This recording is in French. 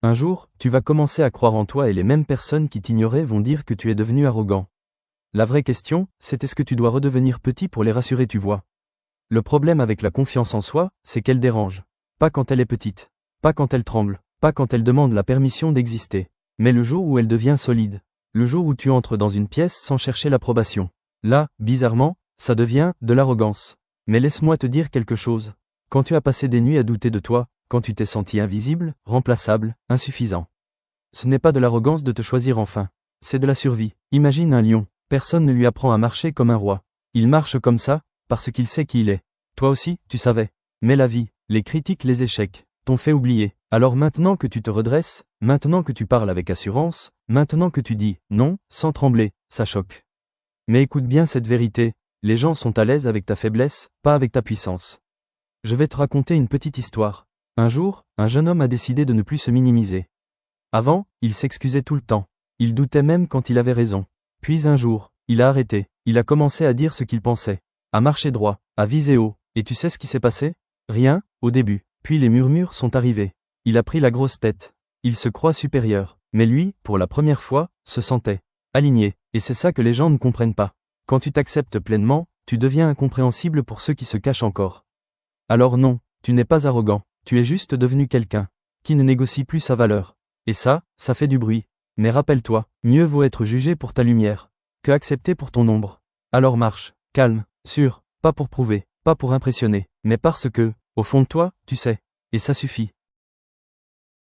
Un jour, tu vas commencer à croire en toi et les mêmes personnes qui t'ignoraient vont dire que tu es devenu arrogant. La vraie question, c'est est-ce que tu dois redevenir petit pour les rassurer, tu vois. Le problème avec la confiance en soi, c'est qu'elle dérange. Pas quand elle est petite. Pas quand elle tremble. Pas quand elle demande la permission d'exister. Mais le jour où elle devient solide. Le jour où tu entres dans une pièce sans chercher l'approbation. Là, bizarrement, ça devient de l'arrogance. Mais laisse-moi te dire quelque chose. Quand tu as passé des nuits à douter de toi, quand tu t'es senti invisible, remplaçable, insuffisant. Ce n'est pas de l'arrogance de te choisir enfin. C'est de la survie. Imagine un lion. Personne ne lui apprend à marcher comme un roi. Il marche comme ça, parce qu'il sait qui il est. Toi aussi, tu savais. Mais la vie, les critiques, les échecs, t'ont fait oublier. Alors maintenant que tu te redresses, maintenant que tu parles avec assurance, maintenant que tu dis non, sans trembler, ça choque. Mais écoute bien cette vérité, les gens sont à l'aise avec ta faiblesse, pas avec ta puissance. Je vais te raconter une petite histoire. Un jour, un jeune homme a décidé de ne plus se minimiser. Avant, il s'excusait tout le temps. Il doutait même quand il avait raison. Puis un jour, il a arrêté. Il a commencé à dire ce qu'il pensait. À marcher droit, à viser haut. Et tu sais ce qui s'est passé? Rien, au début. Puis les murmures sont arrivés. Il a pris la grosse tête. Il se croit supérieur. Mais lui, pour la première fois, se sentait aligné. Et c'est ça que les gens ne comprennent pas. Quand tu t'acceptes pleinement, tu deviens incompréhensible pour ceux qui se cachent encore. Alors non, tu n'es pas arrogant. Tu es juste devenu quelqu'un qui ne négocie plus sa valeur. Et ça fait du bruit. Mais rappelle-toi, mieux vaut être jugé pour ta lumière que accepté pour ton ombre. Alors marche, calme, sûr, pas pour prouver, pas pour impressionner, mais parce que, au fond de toi, tu sais. Et ça suffit.